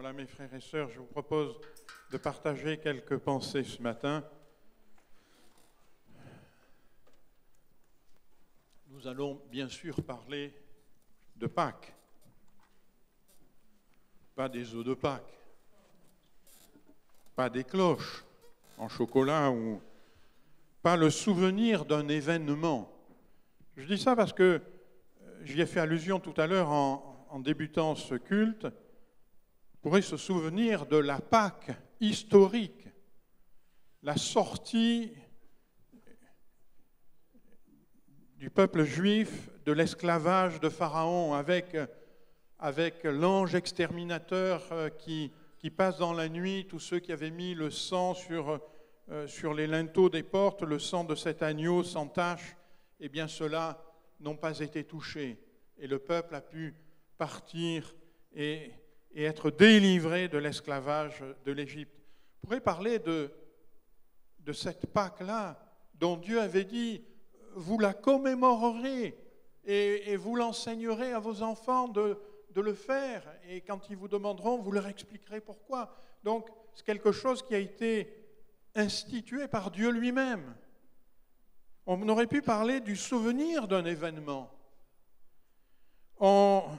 Voilà, mes frères et sœurs, je vous propose de partager quelques pensées ce matin. Nous allons bien sûr parler de Pâques, pas des œufs de Pâques, pas des cloches en chocolat ou pas le souvenir d'un événement. Je dis ça parce que j'y ai fait allusion tout à l'heure en débutant ce culte. On pourrait se souvenir de la Pâque historique, la sortie du peuple juif de l'esclavage de Pharaon avec l'ange exterminateur qui passe dans la nuit, tous ceux qui avaient mis le sang sur les linteaux des portes, le sang de cet agneau sans tache, eh bien ceux-là n'ont pas été touchés. Et le peuple a pu partir et être délivré de l'esclavage de l'Égypte. On pourrait parler de cette Pâque-là dont Dieu avait dit « vous la commémorerez et vous l'enseignerez à vos enfants de le faire et quand ils vous demanderont, vous leur expliquerez pourquoi ». Donc, c'est quelque chose qui a été institué par Dieu lui-même. On aurait pu parler du souvenir d'un événement. On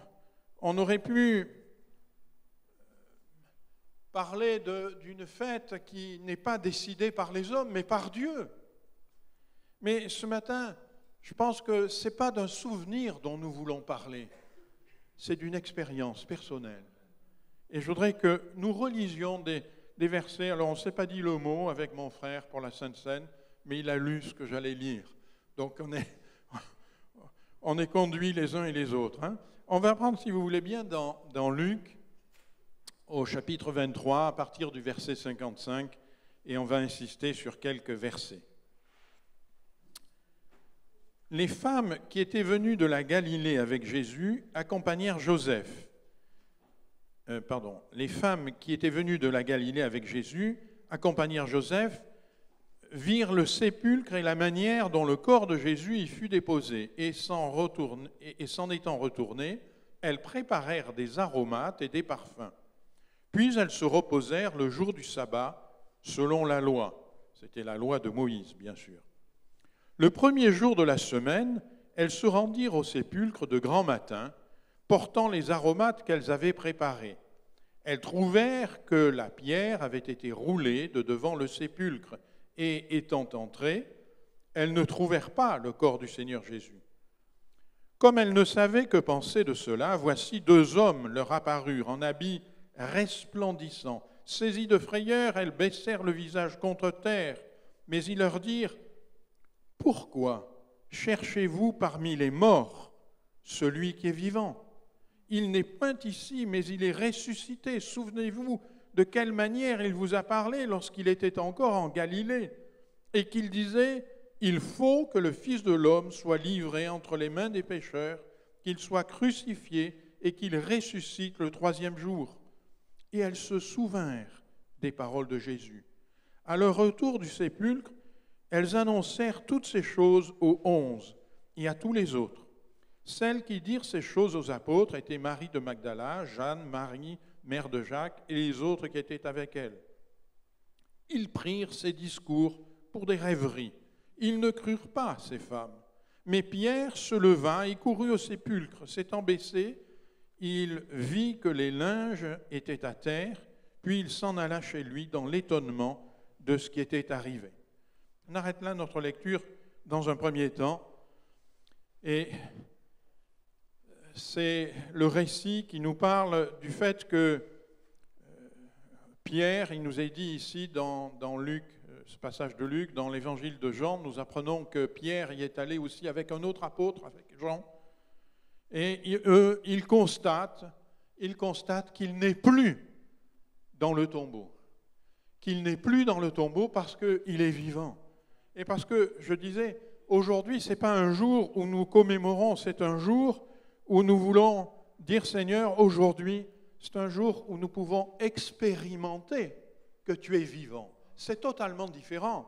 aurait pu parler d'une fête qui n'est pas décidée par les hommes, mais par Dieu. Mais ce matin, je pense que ce n'est pas d'un souvenir dont nous voulons parler, c'est d'une expérience personnelle. Et je voudrais que nous relisions des versets. Alors, on ne s'est pas dit le mot avec mon frère pour la Sainte Seine, mais il a lu ce que j'allais lire. Donc, on est conduits les uns et les autres. Hein. On va prendre, si vous voulez bien, dans Luc, au chapitre 23, à partir du verset 55, et on va insister sur quelques versets. Les femmes qui étaient venues de la Galilée avec Jésus accompagnèrent Joseph. Les femmes qui étaient venues de la Galilée avec Jésus accompagnèrent Joseph, virent le sépulcre et la manière dont le corps de Jésus y fut déposé, et s'en étant retournées, elles préparèrent des aromates et des parfums. Puis elles se reposèrent le jour du sabbat, selon la loi. C'était la loi de Moïse, bien sûr. Le premier jour de la semaine, elles se rendirent au sépulcre de grand matin, portant les aromates qu'elles avaient préparés. Elles trouvèrent que la pierre avait été roulée de devant le sépulcre, et étant entrées, elles ne trouvèrent pas le corps du Seigneur Jésus. Comme elles ne savaient que penser de cela, voici deux hommes leur apparurent en habits resplendissants. Saisies de frayeur, elles baissèrent le visage contre terre, mais ils leur dirent « Pourquoi cherchez-vous parmi les morts celui qui est vivant ? Il n'est point ici, mais il est ressuscité. Souvenez-vous de quelle manière il vous a parlé lorsqu'il était encore en Galilée, et qu'il disait « Il faut que le Fils de l'homme soit livré entre les mains des pécheurs, qu'il soit crucifié et qu'il ressuscite le troisième jour. » Et elles se souvinrent des paroles de Jésus. À leur retour du sépulcre, elles annoncèrent toutes ces choses aux 11 et à tous les autres. Celles qui dirent ces choses aux apôtres étaient Marie de Magdala, Jeanne, Marie, mère de Jacques, et les autres qui étaient avec elle. Ils prirent ces discours pour des rêveries. Ils ne crurent pas, ces femmes. Mais Pierre se leva et courut au sépulcre. S'étant baissé, il vit que les linges étaient à terre, puis il s'en alla chez lui dans l'étonnement de ce qui était arrivé. On arrête là notre lecture dans un premier temps, et c'est le récit qui nous parle du fait que Pierre, il nous est dit ici dans Luc, ce passage de Luc, dans l'évangile de Jean, nous apprenons que Pierre y est allé aussi avec un autre apôtre, avec Jean, et eux, ils constatent qu'il n'est plus dans le tombeau. Qu'il n'est plus dans le tombeau parce qu'il est vivant. Et parce que, je disais, aujourd'hui, ce n'est pas un jour où nous commémorons, c'est un jour où nous voulons dire, Seigneur, aujourd'hui, c'est un jour où nous pouvons expérimenter que tu es vivant. C'est totalement différent.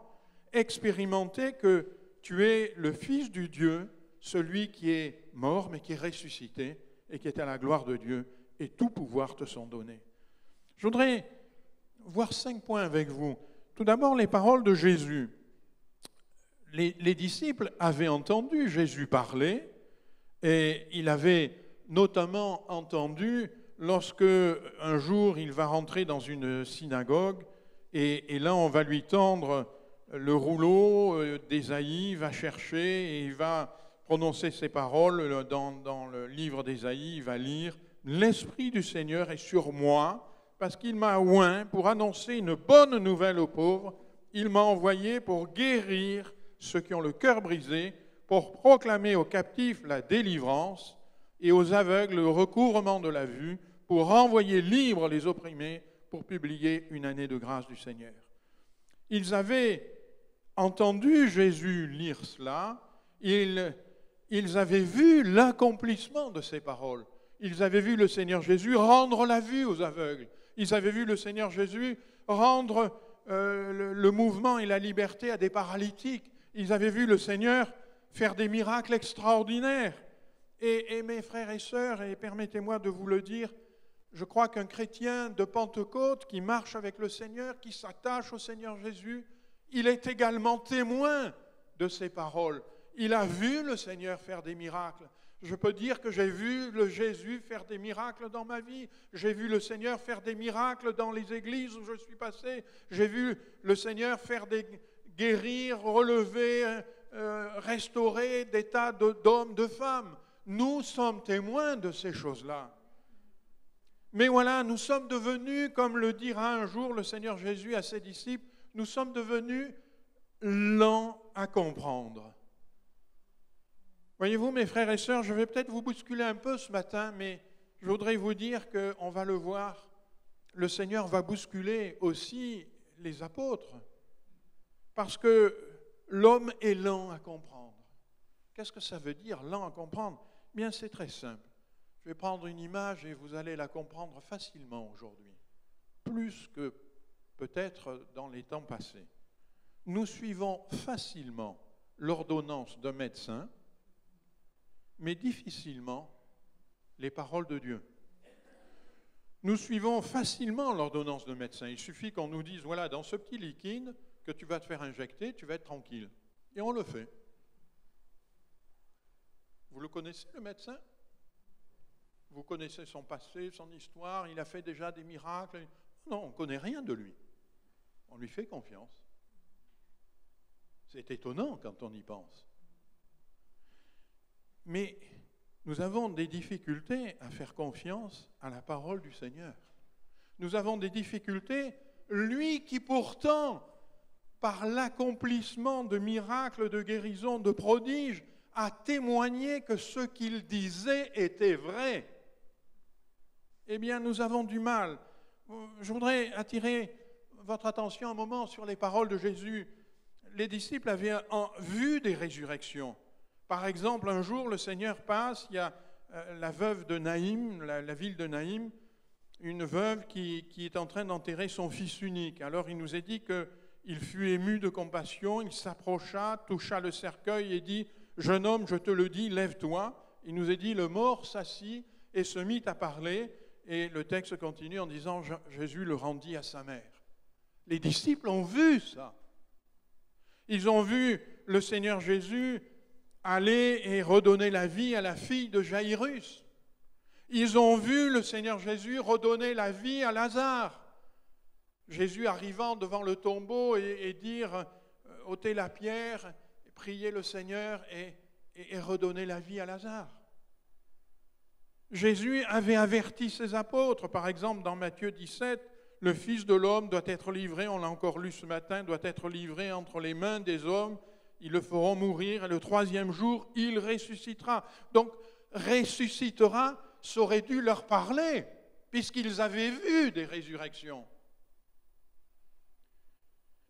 Expérimenter que tu es le Fils du Dieu, celui qui est mort mais qui est ressuscité et qui est à la gloire de Dieu, et tout pouvoir te sont donnés. Je voudrais voir 5 points avec vous. Tout d'abord, les paroles de Jésus. Les disciples avaient entendu Jésus parler, et il avait notamment entendu lorsque un jour il va rentrer dans une synagogue, et là on va lui tendre le rouleau d'Ésaïe, va chercher et il va prononcer ces paroles dans le livre d'Ésaïe, il va lire « L'Esprit du Seigneur est sur moi, parce qu'il m'a oint pour annoncer une bonne nouvelle aux pauvres. Il m'a envoyé pour guérir ceux qui ont le cœur brisé, pour proclamer aux captifs la délivrance et aux aveugles le recouvrement de la vue, pour renvoyer libres les opprimés, pour publier une année de grâce du Seigneur. » Ils avaient entendu Jésus lire cela, ils avaient vu l'accomplissement de ces paroles. Ils avaient vu le Seigneur Jésus rendre la vue aux aveugles. Ils avaient vu le Seigneur Jésus rendre le mouvement et la liberté à des paralytiques. Ils avaient vu le Seigneur faire des miracles extraordinaires. Et mes frères et sœurs, et permettez-moi de vous le dire, je crois qu'un chrétien de Pentecôte qui marche avec le Seigneur, qui s'attache au Seigneur Jésus, il est également témoin de ces paroles. Il a vu le Seigneur faire des miracles. Je peux dire que j'ai vu le Jésus faire des miracles dans ma vie. J'ai vu le Seigneur faire des miracles dans les églises où je suis passé. J'ai vu le Seigneur faire guérir, relever, restaurer des tas d'hommes, de femmes. Nous sommes témoins de ces choses-là. Mais voilà, nous sommes devenus, comme le dira un jour le Seigneur Jésus à ses disciples, nous sommes devenus lents à comprendre. Voyez-vous, mes frères et sœurs, je vais peut-être vous bousculer un peu ce matin, mais je voudrais vous dire qu'on va le voir, le Seigneur va bousculer aussi les apôtres, parce que l'homme est lent à comprendre. Qu'est-ce que ça veut dire, lent à comprendre? Bien, c'est très simple. Je vais prendre une image et vous allez la comprendre facilement aujourd'hui, plus que peut-être dans les temps passés. Nous suivons facilement l'ordonnance d'un médecin, mais difficilement les paroles de Dieu. Nous suivons facilement l'ordonnance de médecin. Il suffit qu'on nous dise, voilà, dans ce petit liquide que tu vas te faire injecter, tu vas être tranquille. Et on le fait. Vous le connaissez, le médecin? Vous connaissez son passé, son histoire, il a fait déjà des miracles. Non, on ne connaît rien de lui. On lui fait confiance. C'est étonnant quand on y pense. Mais nous avons des difficultés à faire confiance à la parole du Seigneur. Nous avons des difficultés, lui qui pourtant, par l'accomplissement de miracles, de guérisons, de prodiges, a témoigné que ce qu'il disait était vrai. Eh bien, nous avons du mal. Je voudrais attirer votre attention un moment sur les paroles de Jésus. Les disciples avaient vu des résurrections. Par exemple, un jour, le Seigneur passe, il y a la veuve de Naïm, la ville de Naïm, une veuve qui est en train d'enterrer son fils unique. Alors, il nous est dit qu'il fut ému de compassion, il s'approcha, toucha le cercueil et dit « Jeune homme, je te le dis, lève-toi ». Il nous est dit, le mort s'assit et se mit à parler. Et le texte continue en disant « Jésus le rendit à sa mère ». Les disciples ont vu ça. Ils ont vu le Seigneur Jésus aller et redonner la vie à la fille de Jaïrus. Ils ont vu le Seigneur Jésus redonner la vie à Lazare. Jésus arrivant devant le tombeau et dire « ôtez la pierre », prier le Seigneur et redonner la vie à Lazare. Jésus avait averti ses apôtres, par exemple dans Matthieu 17, le Fils de l'homme doit être livré, on l'a encore lu ce matin, doit être livré entre les mains des hommes, ils le feront mourir, et le 3e jour, il ressuscitera. Donc, ressuscitera, ça aurait dû leur parler, puisqu'ils avaient vu des résurrections.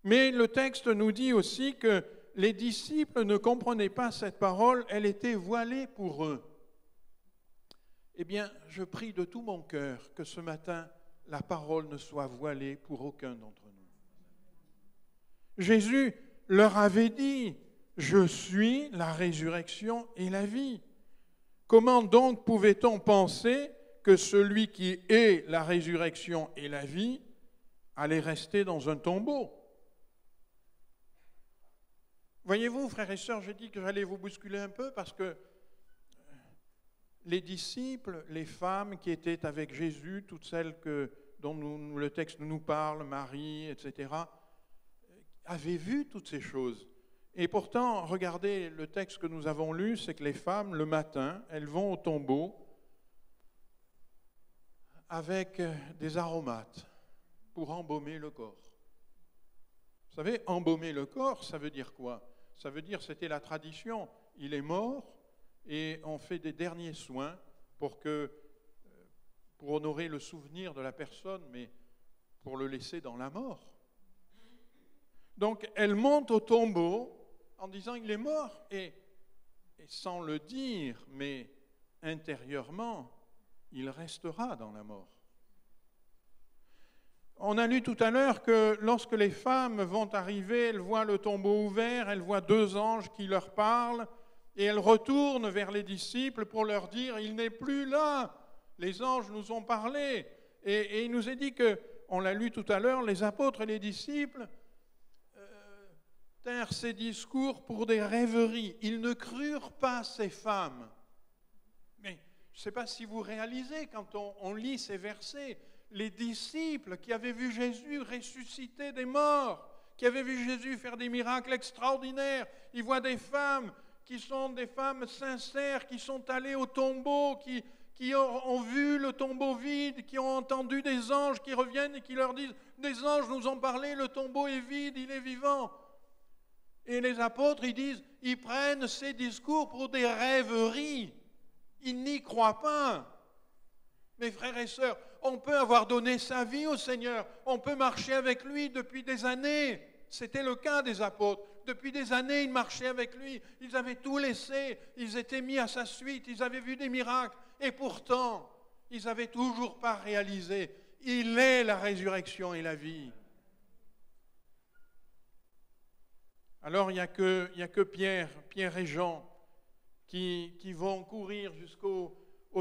Mais le texte nous dit aussi que les disciples ne comprenaient pas cette parole, elle était voilée pour eux. Eh bien, je prie de tout mon cœur que ce matin, la parole ne soit voilée pour aucun d'entre nous. Jésus leur avait dit, « Je suis la résurrection et la vie ». Comment donc pouvait-on penser que celui qui est la résurrection et la vie allait rester dans un tombeau. Voyez-vous, frères et sœurs, j'ai dit que j'allais vous bousculer un peu parce que les disciples, les femmes qui étaient avec Jésus, toutes celles dont le texte nous parle, Marie, etc., avaient vu toutes ces choses. Et pourtant, regardez le texte que nous avons lu, c'est que les femmes, le matin, elles vont au tombeau avec des aromates pour embaumer le corps. Vous savez, embaumer le corps, ça veut dire quoi? Ça veut dire, c'était la tradition, il est mort et on fait des derniers soins pour honorer le souvenir de la personne, mais pour le laisser dans la mort. Donc, elle monte au tombeau en disant il est mort, et sans le dire, mais intérieurement, il restera dans la mort. On a lu tout à l'heure que lorsque les femmes vont arriver, elles voient le tombeau ouvert, elles voient 2 anges qui leur parlent, et elles retournent vers les disciples pour leur dire il n'est plus là, les anges nous ont parlé. Et il nous est dit que, on l'a lu tout à l'heure, les apôtres et les disciples tinrent ces discours pour des rêveries. Ils ne crurent pas ces femmes. Mais je ne sais pas si vous réalisez, quand on lit ces versets, les disciples qui avaient vu Jésus ressusciter des morts, qui avaient vu Jésus faire des miracles extraordinaires, ils voient des femmes qui sont des femmes sincères, qui sont allées au tombeau, qui ont vu le tombeau vide, qui ont entendu des anges qui reviennent et qui leur disent « Des anges nous ont parlé, le tombeau est vide, il est vivant ». Et les apôtres, ils prennent ces discours pour des rêveries. Ils n'y croient pas. Mes frères et sœurs, on peut avoir donné sa vie au Seigneur, on peut marcher avec lui depuis des années. C'était le cas des apôtres. Depuis des années, ils marchaient avec lui, ils avaient tout laissé, ils étaient mis à sa suite, ils avaient vu des miracles. Et pourtant, ils n'avaient toujours pas réalisé, il est la résurrection et la vie. Alors, il n'y a que Pierre et Jean qui vont courir jusqu'au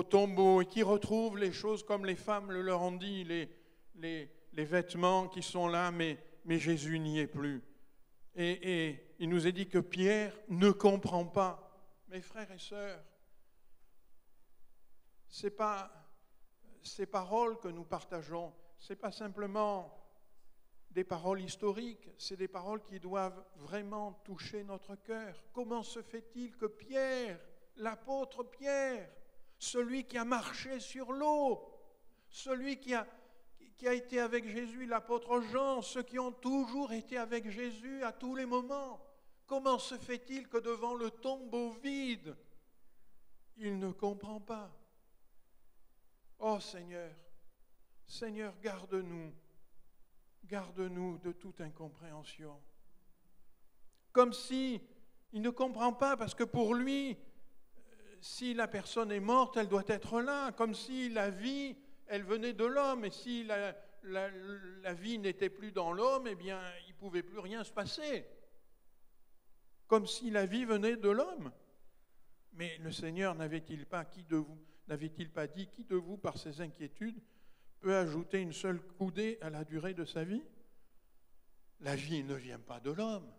tombeau et qui retrouvent les choses comme les femmes le leur ont dit, les vêtements qui sont là, mais Jésus n'y est plus. Et il nous est dit que Pierre ne comprend pas. Mes frères et sœurs, ces paroles que nous partageons, ce n'est pas simplement des paroles historiques, c'est des paroles qui doivent vraiment toucher notre cœur. Comment se fait-il que Pierre, l'apôtre Pierre, celui qui a marché sur l'eau, celui qui a été avec Jésus, l'apôtre Jean, ceux qui ont toujours été avec Jésus à tous les moments, comment se fait-il que devant le tombeau vide, il ne comprend pas? Oh Seigneur, Seigneur, garde-nous de toute incompréhension. Comme si il ne comprend pas, parce que pour lui, si la personne est morte, elle doit être là, comme si la vie, elle venait de l'homme, et si la vie n'était plus dans l'homme, eh bien, il ne pouvait plus rien se passer. Comme si la vie venait de l'homme. Mais le Seigneur n'avait-il pas dit, qui de vous, par ses inquiétudes, peut ajouter une seule coudée à la durée de sa vie? La vie ne vient pas de l'homme,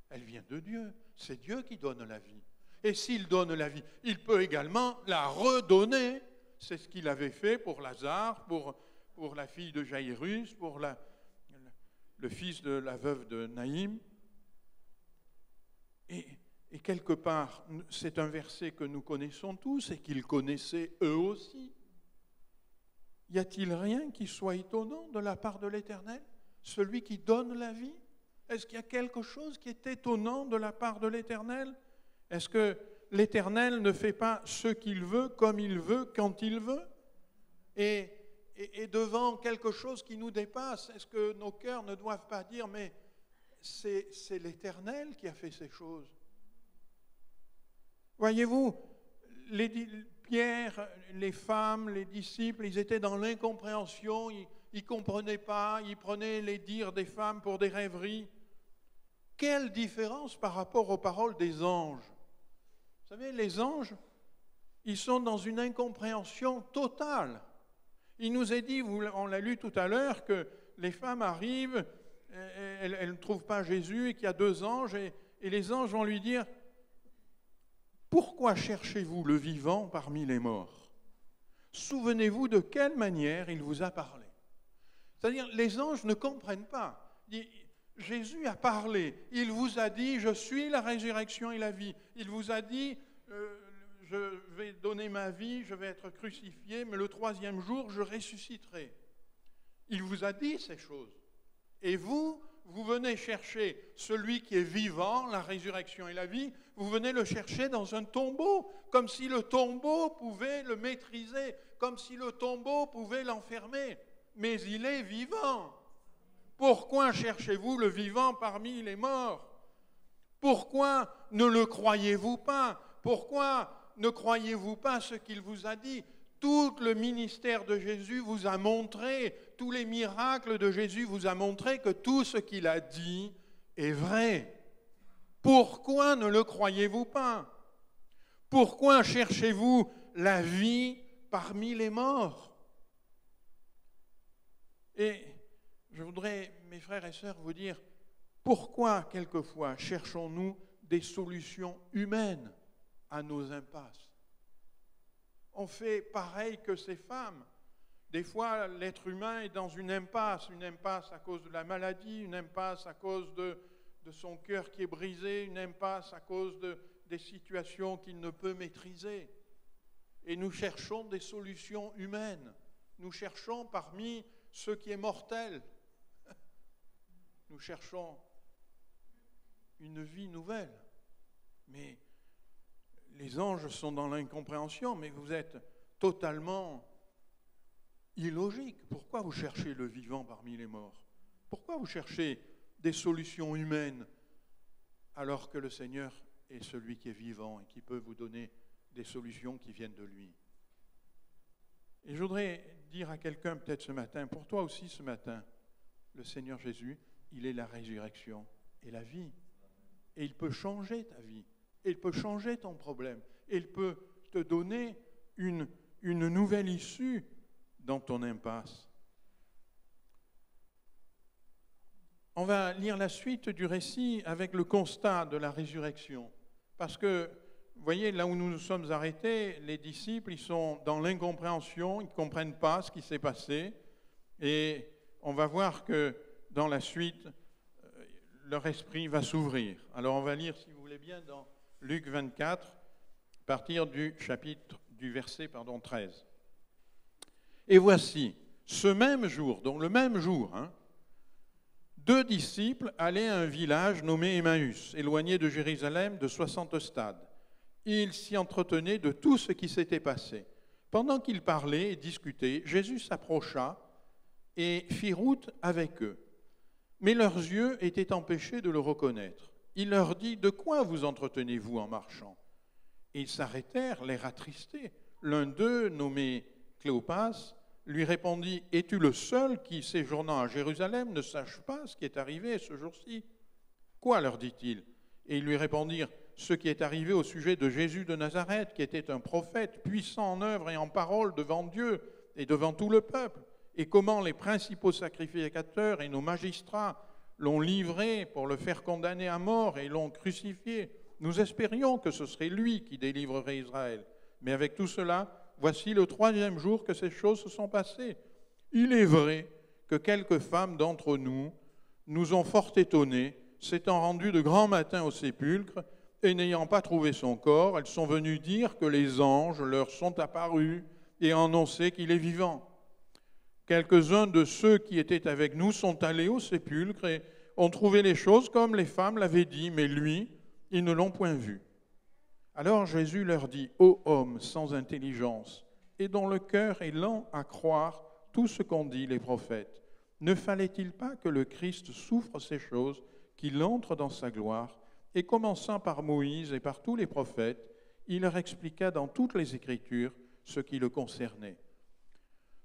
elle vient de Dieu. C'est Dieu qui donne la vie. Et s'il donne la vie, il peut également la redonner. C'est ce qu'il avait fait pour Lazare, pour la fille de Jaïrus, pour le fils de la veuve de Naïm. Et quelque part, c'est un verset que nous connaissons tous et qu'ils connaissaient eux aussi. Y a-t-il rien qui soit étonnant de la part de l'Éternel, celui qui donne la vie? Est-ce qu'il y a quelque chose qui est étonnant de la part de l'Éternel? Est-ce que l'Éternel ne fait pas ce qu'il veut, comme il veut, quand il veut? Et devant quelque chose qui nous dépasse, est-ce que nos cœurs ne doivent pas dire, mais c'est l'Éternel qui a fait ces choses? Voyez-vous, Pierre, les femmes, les disciples, ils étaient dans l'incompréhension, ils ne comprenaient pas, ils prenaient les dires des femmes pour des rêveries. Quelle différence par rapport aux paroles des anges! Vous savez, les anges, Ils sont dans une incompréhension totale. Il nous est dit, on l'a lu tout à l'heure, que les femmes arrivent, elles ne trouvent pas Jésus et qu'il y a 2 anges, et les anges vont lui dire, « Pourquoi cherchez-vous le vivant parmi les morts? Souvenez-vous de quelle manière il vous a parlé. » C'est-à-dire, les anges ne comprennent pas. Jésus a parlé, il vous a dit, « Je suis la résurrection et la vie. » Il vous a dit, je vais donner ma vie, je vais être crucifié, mais le 3e jour, je ressusciterai. Il vous a dit ces choses. Et vous venez chercher celui qui est vivant, la résurrection et la vie, vous venez le chercher dans un tombeau, comme si le tombeau pouvait le maîtriser, comme si le tombeau pouvait l'enfermer. Mais il est vivant. Pourquoi cherchez-vous le vivant parmi les morts? Pourquoi ne le croyez-vous pas? Pourquoi ne croyez-vous pas ce qu'il vous a dit? Tout le ministère de Jésus vous a montré, tous les miracles de Jésus vous a montré que tout ce qu'il a dit est vrai. Pourquoi ne le croyez-vous pas? Pourquoi cherchez-vous la vie parmi les morts? Et je voudrais, mes frères et sœurs, vous dire, pourquoi quelquefois cherchons-nous des solutions humaines à nos impasses? On fait pareil que ces femmes. Des fois, l'être humain est dans une impasse à cause de la maladie, une impasse à cause de son cœur qui est brisé, une impasse à cause des situations qu'il ne peut maîtriser. Et nous cherchons des solutions humaines. Nous cherchons parmi ce qui est mortel. Nous cherchons une vie nouvelle. Mais les anges sont dans l'incompréhension, mais vous êtes totalement illogique. Pourquoi vous cherchez le vivant parmi les morts? Pourquoi vous cherchez des solutions humaines alors que le Seigneur est celui qui est vivant et qui peut vous donner des solutions qui viennent de lui? Et je voudrais dire à quelqu'un peut-être ce matin, pour toi aussi ce matin, le Seigneur Jésus, il est la résurrection et la vie. Et il peut changer ta vie. Et il peut changer ton problème. Et il peut te donner une nouvelle issue dans ton impasse. On va lire la suite du récit avec le constat de la résurrection. Parce que, vous voyez, là où nous nous sommes arrêtés, les disciples, ils sont dans l'incompréhension, ils ne comprennent pas ce qui s'est passé. Et on va voir que dans la suite, leur esprit va s'ouvrir. Alors on va lire, si vous voulez bien, dans Luc 24, à partir du verset 13. Et voici, ce même jour, donc le même jour, 2 disciples allaient à un village nommé Emmaüs, éloigné de Jérusalem de 60 stades. Ils s'y entretenaient de tout ce qui s'était passé. Pendant qu'ils parlaient et discutaient, Jésus s'approcha et fit route avec eux. Mais leurs yeux étaient empêchés de le reconnaître. Il leur dit, « De quoi vous entretenez-vous en marchant ?» Et ils s'arrêtèrent, l'air attristés. L'un d'eux, nommé Cléopas, lui répondit, « Es-tu le seul qui, séjournant à Jérusalem, ne sache pas ce qui est arrivé ce jour-ci ?»« Quoi ?» leur dit-il. Et ils lui répondirent, « Ce qui est arrivé au sujet de Jésus de Nazareth, qui était un prophète, puissant en œuvre et en parole devant Dieu et devant tout le peuple, et comment les principaux sacrificateurs et nos magistrats l'ont livré pour le faire condamner à mort et l'ont crucifié. Nous espérions que ce serait lui qui délivrerait Israël. Mais avec tout cela, voici le 3e jour que ces choses se sont passées. Il est vrai que quelques femmes d'entre nous nous ont fort étonnés, s'étant rendues de grand matin au sépulcre, et n'ayant pas trouvé son corps, elles sont venues dire que les anges leur sont apparus et annoncé qu'il est vivant. Quelques-uns de ceux qui étaient avec nous sont allés au sépulcre et ont trouvé les choses comme les femmes l'avaient dit, mais lui, ils ne l'ont point vu. Alors Jésus leur dit, « Ô hommes sans intelligence, et dont le cœur est lent à croire tout ce qu'ont dit les prophètes, ne fallait-il pas que le Christ souffre ces choses, qu'il entre dans sa gloire ?» Et commençant par Moïse et par tous les prophètes, il leur expliqua dans toutes les Écritures ce qui le concernait.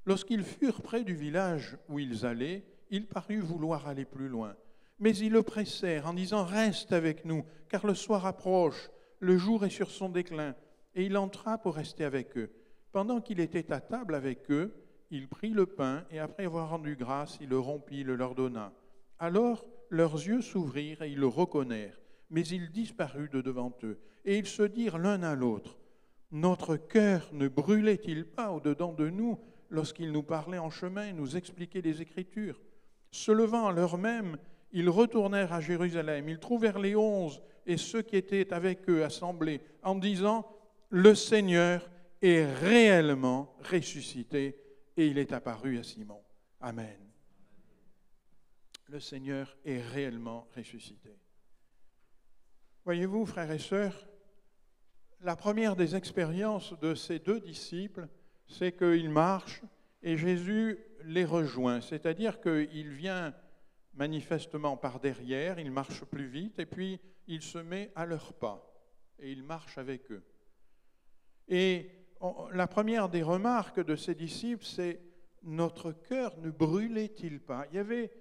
Lorsqu'ils furent près du village où ils allaient, il parut vouloir aller plus loin. Mais ils le pressèrent en disant « Reste avec nous, car le soir approche, le jour est sur son déclin. » et il entra pour rester avec eux. Pendant qu'il était à table avec eux, il prit le pain, et après avoir rendu grâce, il le rompit, le leur donna. Alors leurs yeux s'ouvrirent, et ils le reconnurent, mais il disparut de devant eux. Et ils se dirent l'un à l'autre, « Notre cœur ne brûlait-il pas au-dedans de nous lorsqu'il nous parlait en chemin et nous expliquait les Écritures ?» Se levant à l'heure même, ils retournèrent à Jérusalem. Ils trouvèrent les 11 et ceux qui étaient avec eux assemblés en disant, « Le Seigneur est réellement ressuscité et il est apparu à Simon. » Amen. Le Seigneur est réellement ressuscité. Voyez-vous, frères et sœurs, la première des expériences de ces deux disciples, c'est qu'ils marchent et Jésus les rejoint. C'est-à-dire qu'il vient manifestement par derrière, il marche plus vite et puis il se met à leurs pas et il marche avec eux. Et la première des remarques de ces disciples, c'est « Notre cœur ne brûlait-il pas ?» Il y avait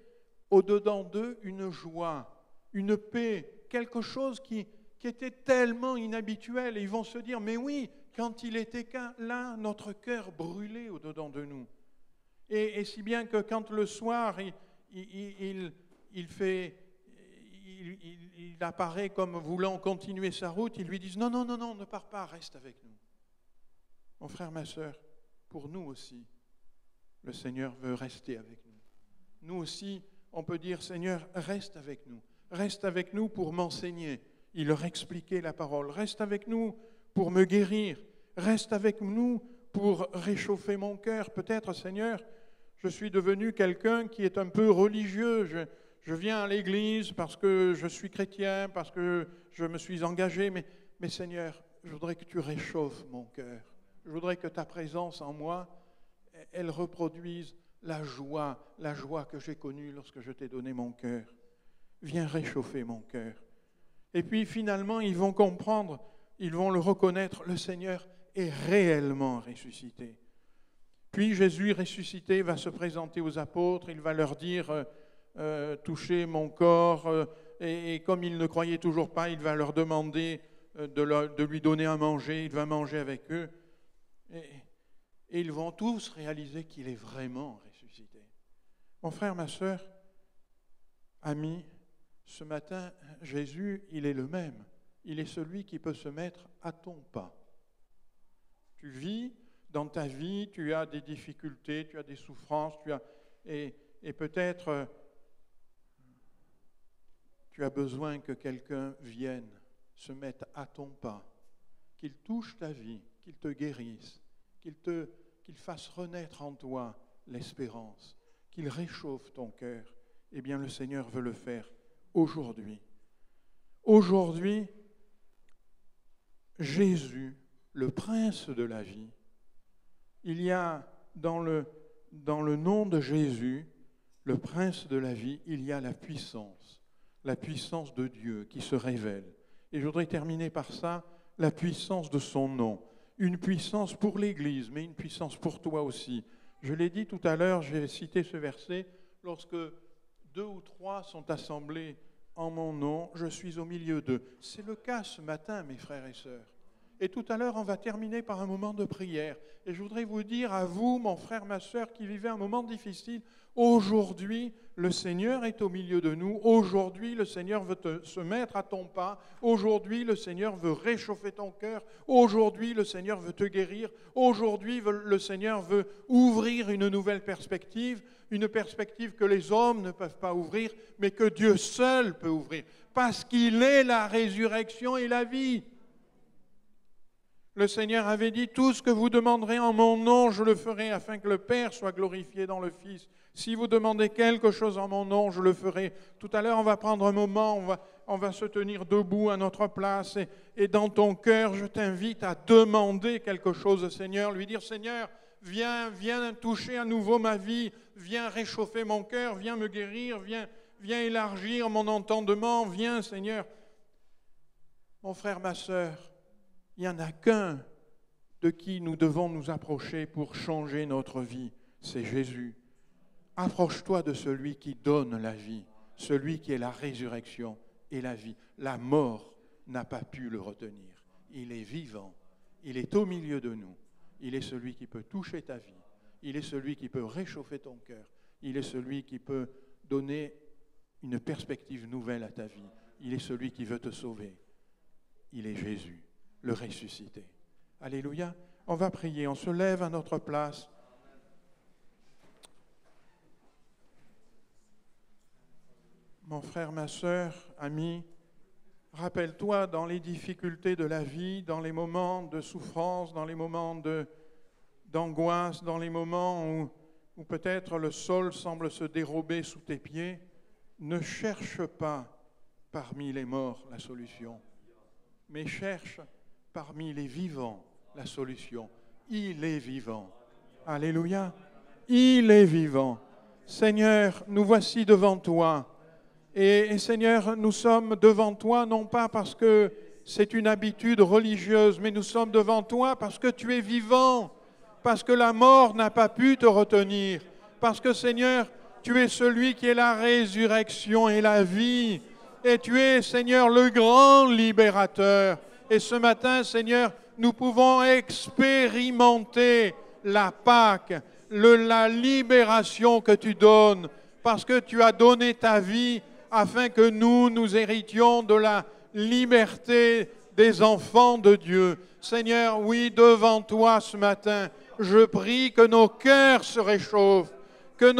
au-dedans d'eux une joie, une paix, quelque chose qui était tellement inhabituel. Et ils vont se dire, mais oui, quand il était là, notre cœur brûlait au-dedans de nous. Et si bien que quand le soir, il apparaît comme voulant continuer sa route, ils lui disent, non, non, non, non, ne pars pas, reste avec nous. Mon frère, ma sœur, pour nous aussi, le Seigneur veut rester avec nous. Nous aussi, on peut dire, Seigneur, reste avec nous pour m'enseigner. Il leur expliquait la parole. Reste avec nous pour me guérir. Reste avec nous pour réchauffer mon cœur. Peut-être, Seigneur, je suis devenu quelqu'un qui est un peu religieux. Je viens à l'église parce que je suis chrétien, parce que je me suis engagé. Mais Seigneur, je voudrais que tu réchauffes mon cœur. Je voudrais que ta présence en moi, elle reproduise la joie que j'ai connue lorsque je t'ai donné mon cœur. Viens réchauffer mon cœur. Et puis finalement, ils vont comprendre, ils vont le reconnaître, le Seigneur est réellement ressuscité. Puis Jésus ressuscité va se présenter aux apôtres, il va leur dire touchez mon corps, et comme ils ne croyaient toujours pas, il va leur demander de lui donner à manger, il va manger avec eux. Et ils vont tous réaliser qu'il est vraiment ressuscité. Mon frère, ma sœur, ami, ce matin, Jésus, il est le même. Il est celui qui peut se mettre à ton pas. Tu vis dans ta vie, tu as des difficultés, tu as des souffrances, et peut-être tu as besoin que quelqu'un vienne se mettre à ton pas, qu'il touche ta vie, qu'il te guérisse, qu'il fasse renaître en toi l'espérance, qu'il réchauffe ton cœur. Eh bien, le Seigneur veut le faire aujourd'hui. Aujourd'hui, Jésus, le prince de la vie, il y a dans le nom de Jésus, le prince de la vie, il y a la puissance de Dieu qui se révèle. Et je voudrais terminer par ça, la puissance de son nom. Une puissance pour l'Église, mais une puissance pour toi aussi. Je l'ai dit tout à l'heure, j'ai cité ce verset, lorsque 2 ou 3 sont assemblés en mon nom, je suis au milieu d'eux. C'est le cas ce matin, mes frères et sœurs. Et tout à l'heure, on va terminer par un moment de prière. Et je voudrais vous dire à vous, mon frère, ma sœur, qui vivez un moment difficile, aujourd'hui, le Seigneur est au milieu de nous. Aujourd'hui, le Seigneur veut se mettre à ton pas. Aujourd'hui, le Seigneur veut réchauffer ton cœur. Aujourd'hui, le Seigneur veut te guérir. Aujourd'hui, le Seigneur veut ouvrir une nouvelle perspective, une perspective que les hommes ne peuvent pas ouvrir, mais que Dieu seul peut ouvrir, parce qu'il est la résurrection et la vie. Le Seigneur avait dit, tout ce que vous demanderez en mon nom, je le ferai afin que le Père soit glorifié dans le Fils. Si vous demandez quelque chose en mon nom, je le ferai. Tout à l'heure, on va prendre un moment, on va se tenir debout à notre place et dans ton cœur, je t'invite à demander quelque chose au Seigneur, lui dire, Seigneur, viens toucher à nouveau ma vie, viens réchauffer mon cœur, viens me guérir, viens élargir mon entendement, viens Seigneur. Mon frère, ma sœur, il n'y en a qu'un de qui nous devons nous approcher pour changer notre vie, c'est Jésus. Approche-toi de celui qui donne la vie, celui qui est la résurrection et la vie. La mort n'a pas pu le retenir. Il est vivant, Il est au milieu de nous. Il est celui qui peut toucher ta vie. Il est celui qui peut réchauffer ton cœur. Il est celui qui peut donner une perspective nouvelle à ta vie. Il est celui qui veut te sauver. Il est Jésus, le ressuscité. Alléluia. On va prier, on se lève à notre place. Mon frère, ma sœur, ami, rappelle-toi dans les difficultés de la vie, dans les moments de souffrance, dans les moments d'angoisse, dans les moments où peut-être le sol semble se dérober sous tes pieds, ne cherche pas parmi les morts la solution, mais cherche parmi les vivants la solution. Il est vivant. Alléluia. Il est vivant. Seigneur, nous voici devant toi. Et Seigneur, nous sommes devant toi, non pas parce que c'est une habitude religieuse, mais nous sommes devant toi parce que tu es vivant, parce que la mort n'a pas pu te retenir, parce que Seigneur, tu es celui qui est la résurrection et la vie, et tu es, Seigneur, le grand libérateur. Et ce matin, Seigneur, nous pouvons expérimenter la Pâque, la libération que tu donnes, parce que tu as donné ta vie afin que nous héritions de la liberté des enfants de Dieu. Seigneur, oui, devant toi ce matin, je prie que nos cœurs se réchauffent, que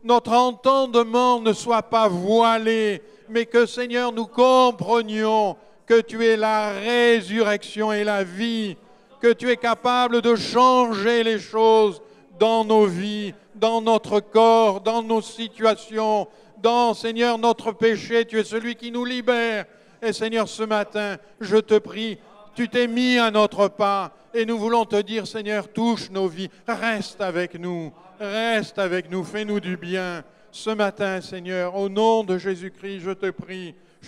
notre entendement ne soit pas voilé, mais que, Seigneur, nous comprenions que tu es la résurrection et la vie, que tu es capable de changer les choses dans nos vies, dans notre corps, dans nos situations, dans, Seigneur, notre péché. Tu es celui qui nous libère. Et Seigneur, ce matin, je te prie, tu t'es mis à notre pas et nous voulons te dire, Seigneur, touche nos vies, reste avec nous, fais-nous du bien. Ce matin, Seigneur, au nom de Jésus-Christ, je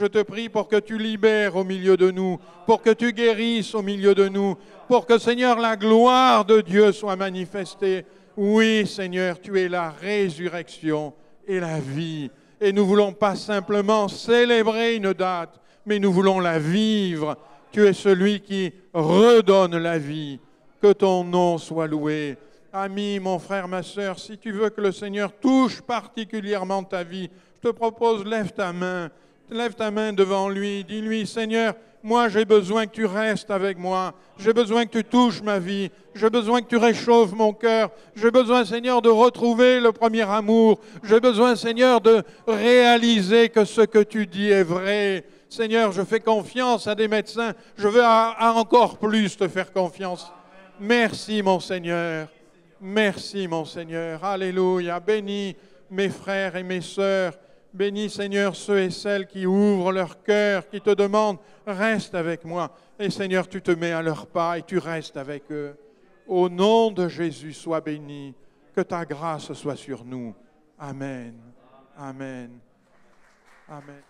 te prie pour que tu libères au milieu de nous, pour que tu guérisses au milieu de nous, pour que, Seigneur, la gloire de Dieu soit manifestée. Oui, Seigneur, tu es la résurrection et la vie. Et nous ne voulons pas simplement célébrer une date, mais nous voulons la vivre. Tu es celui qui redonne la vie. Que ton nom soit loué. Ami, mon frère, ma sœur, si tu veux que le Seigneur touche particulièrement ta vie, je te propose, lève ta main devant lui. Dis-lui, Seigneur, moi j'ai besoin que tu restes avec moi. J'ai besoin que tu touches ma vie. J'ai besoin que tu réchauffes mon cœur. J'ai besoin, Seigneur, de retrouver le premier amour. J'ai besoin, Seigneur, de réaliser que ce que tu dis est vrai. Seigneur, je fais confiance à des médecins. Je veux encore plus te faire confiance. Merci, mon Seigneur. Merci, mon Seigneur. Alléluia. Bénis mes frères et mes sœurs. Bénis, Seigneur, ceux et celles qui ouvrent leur cœur, qui te demandent, reste avec moi. Et Seigneur, tu te mets à leur pas et tu restes avec eux. Au nom de Jésus, sois béni. Que ta grâce soit sur nous. Amen. Amen. Amen.